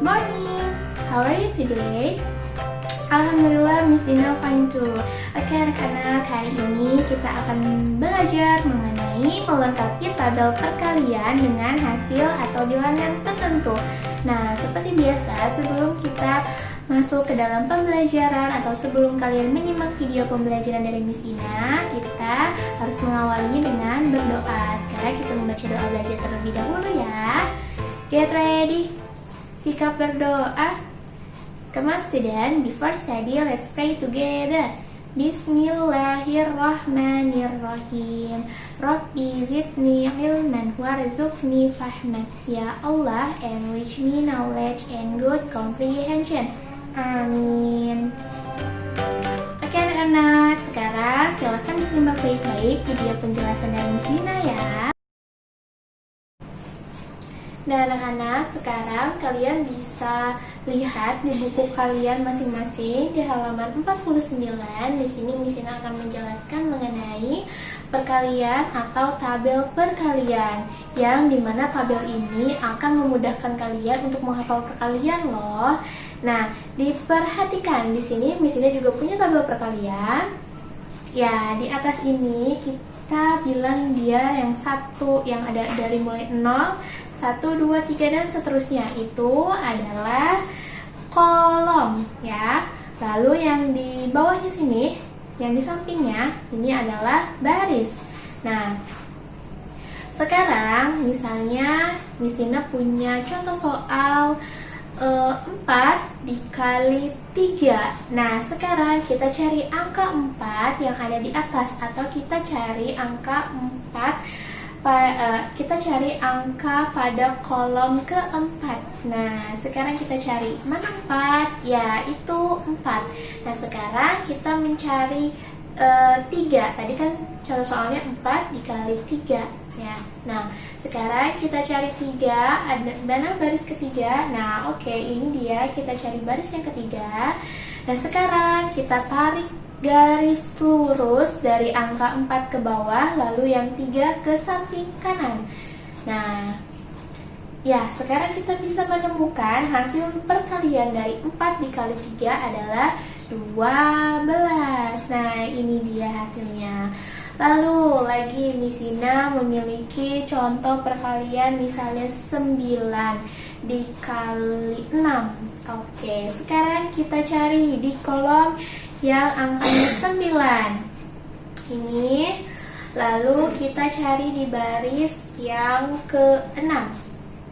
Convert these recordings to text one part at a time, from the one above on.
morning. How are you today? Alhamdulillah, Miss Dina fine too. Oke anak-anak, hari ini kita akan belajar mengenai melengkapi tabel perkalian dengan hasil atau bilangan tertentu. Nah, seperti biasa, sebelum kita masuk ke dalam pembelajaran atau sebelum kalian menyimak video pembelajaran dari Miss Dina, kita harus mengawalinya dengan berdoa. Sekarang kita membaca doa belajar terlebih dahulu ya. Get ready. Sikap berdoa. Come on student, before study, let's pray together. Bismillahirrahmanirrahim. Rabbi zidni ilman warzuqni fahman. Ya Allah, enrich me knowledge and good comprehension. Amin. Oke anak-anak, sekarang silahkan disimak baik-baik video penjelasan dari Miss Dina ya. Nah anak-anak, sekarang kalian bisa lihat di buku kalian masing-masing di halaman 49. Di sini Miss Dina akan menjelaskan mengenai perkalian atau tabel perkalian, yang dimana tabel ini akan memudahkan kalian untuk menghafal perkalian loh. Nah, diperhatikan di sini Miss Dina juga punya tabel perkalian. Ya, di atas ini kita bilang dia yang satu, yang ada dari mulai 0, 1, 2, 3 dan seterusnya, itu adalah kolom ya. Lalu yang di bawahnya sini, yang di sampingnya ini adalah baris. Nah, sekarang misalnya Miss Dina punya contoh soal 4 dikali 3. Nah, sekarang kita cari angka 4 yang ada di atas, atau kita cari angka 4 kita cari angka pada kolom keempat. Nah, sekarang kita cari mana 4? Ya, itu 4. Nah, sekarang kita mencari 3. Tadi kan contoh soalnya 4 dikali 3 ya. Nah, sekarang kita cari 3. Ada mana baris ketiga? Nah, oke, ini dia, kita cari baris yang ketiga. Nah, sekarang kita tarik garis lurus dari angka 4 ke bawah, lalu yang 3 ke samping kanan. Nah, ya, sekarang kita bisa menemukan hasil perkalian dari 4 dikali 3 adalah 12. Nah, ini dia hasilnya. Lalu lagi Miss Dina memiliki contoh perkalian misalnya 9 dikali 6. Oke, sekarang kita cari di kolom yang angkanya 9 ini, lalu kita cari di baris yang ke-6.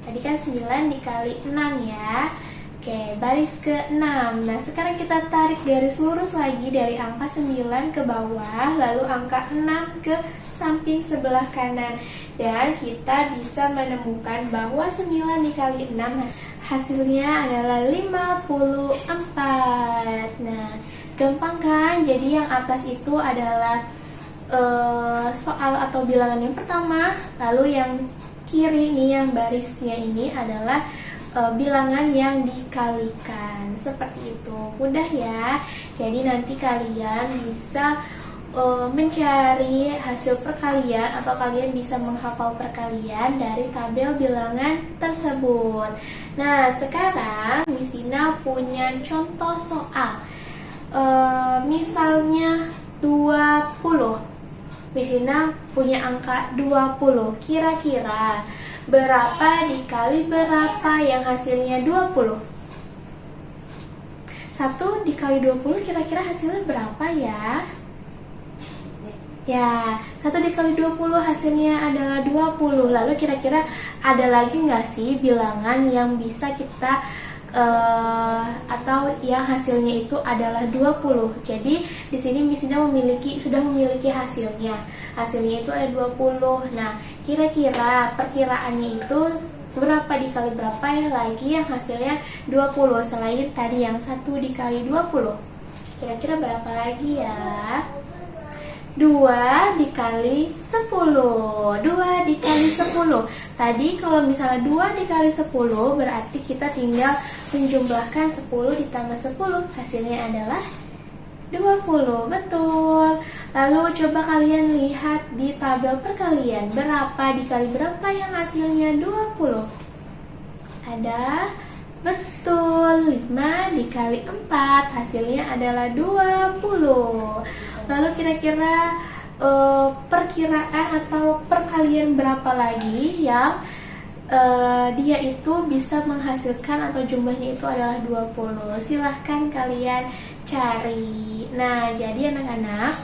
Tadi kan 9 dikali 6 ya. Oke, baris ke-6. Nah, sekarang kita tarik garis lurus lagi dari angka 9 ke bawah, lalu angka 6 ke samping sebelah kanan, dan kita bisa menemukan bahwa 9 dikali 6 hasilnya adalah 54. Nah, gampang kan? Jadi yang atas itu adalah soal atau bilangan yang pertama, lalu yang kiri nih, yang barisnya ini adalah bilangan yang dikalikan. Seperti itu, mudah ya. Jadi nanti kalian bisa mencari hasil perkalian, atau kalian bisa menghafal perkalian dari tabel bilangan tersebut. Nah, sekarang Miss Dina punya contoh soal. Misalnya 20. Miss Dina punya angka 20. Kira-kira berapa dikali berapa yang hasilnya 20? 1 dikali 20 kira-kira hasilnya berapa ya? Ya, 1 dikali 20 hasilnya adalah 20. Lalu kira-kira ada lagi nggak sih bilangan yang bisa kita atau yang hasilnya itu adalah 20. Jadi di sini Miss Dina sudah memiliki hasilnya. Hasilnya itu ada 20. Nah, kira-kira perkiraannya itu berapa dikali berapa ya lagi yang hasilnya 20 selain tadi yang 1 dikali 20. Kira-kira berapa lagi ya? 2 dikali 10. 2 dikali 10. Tadi kalau misalnya 2 dikali 10, berarti kita tinggal menjumlahkan 10 ditambah 10. Hasilnya adalah 20. Betul. Lalu coba kalian lihat di tabel perkalian. Berapa dikali berapa yang hasilnya 20? Ada Betul, 5 dikali 4 hasilnya adalah 20. Lalu kira-kira perkiraan atau perkalian berapa lagi yang dia itu bisa menghasilkan atau jumlahnya itu adalah 20? Silahkan kalian cari. Nah, jadi anak-anak,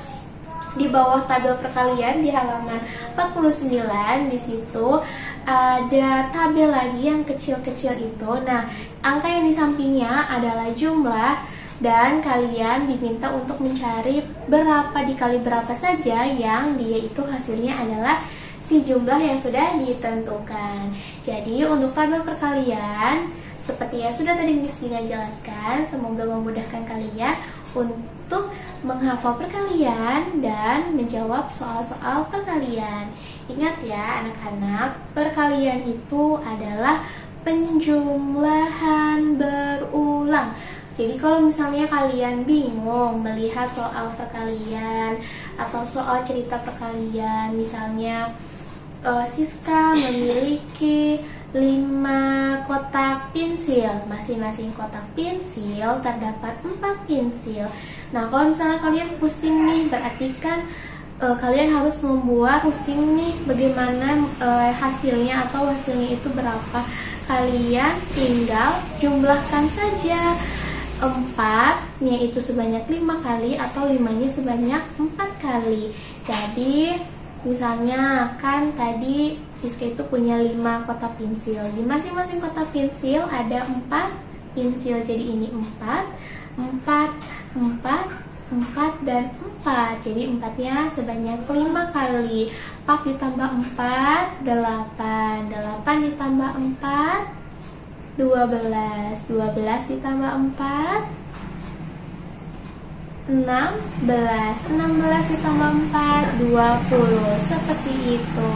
di bawah tabel perkalian di halaman 49 di situ ada tabel lagi yang kecil-kecil itu. Nah, angka yang di sampingnya adalah jumlah dan kalian diminta untuk mencari berapa dikali berapa saja yang dia itu hasilnya adalah si jumlah yang sudah ditentukan. Jadi untuk tabel perkalian seperti yang sudah tadi Miss Dina jelaskan, semoga memudahkan kalian untuk menghafal perkalian dan menjawab soal-soal perkalian. Ingat ya anak-anak, perkalian itu adalah penjumlahan berulang. Jadi kalau misalnya kalian bingung melihat soal perkalian atau soal cerita perkalian, misalnya Siska memiliki 5 kotak pensil, masing-masing kotak pensil terdapat 4 pensil. Nah, kalau misalnya kalian pusing nih, berarti kan kalian harus membuat pusing nih bagaimana hasilnya atau hasilnya itu berapa. Kalian tinggal jumlahkan saja 4 nya itu sebanyak 5 kali atau 5-nya sebanyak 4 kali. Jadi misalnya kan tadi Siska itu punya 5 kotak pensil. Di masing-masing kotak pensil ada 4 pensil. Jadi ini 4, 4, 4, dan 4. Jadi 4-nya sebanyak 5 kali. 4 ditambah 4, 8. 8 ditambah 4, 12. 12 ditambah 4, 16. 16 ditambah 4, 20. Seperti itu.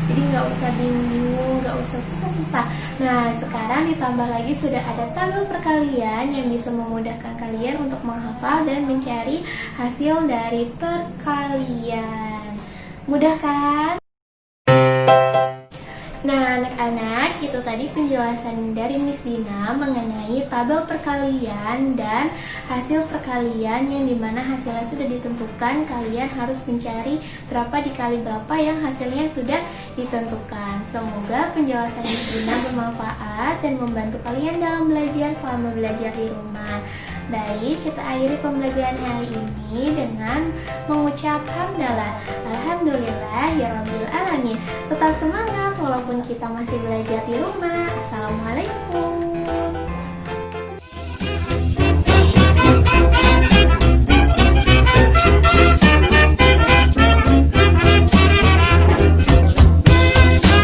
Jadi nggak usah bingung, nggak usah susah-susah. Nah, sekarang ditambah lagi sudah ada tabel perkalian yang bisa memudahkan kalian untuk menghafal dan mencari hasil dari perkalian. Mudah kan? Nah, anak-anak, itu tadi penjelasan dari Miss Dina mengenai tabel perkalian dan hasil perkalian yang dimana hasilnya sudah ditentukan. Kalian harus mencari berapa dikali berapa yang hasilnya sudah ditentukan. Semoga penjelasan Miss Dina bermanfaat dan membantu kalian dalam belajar selama belajar di rumah. Baik, kita akhiri pembelajaran hari ini dengan mengucap hamdalah. Alhamdulillah ya rabbil alamin. Tetap semangat walaupun kita masih belajar di rumah. Assalamualaikum.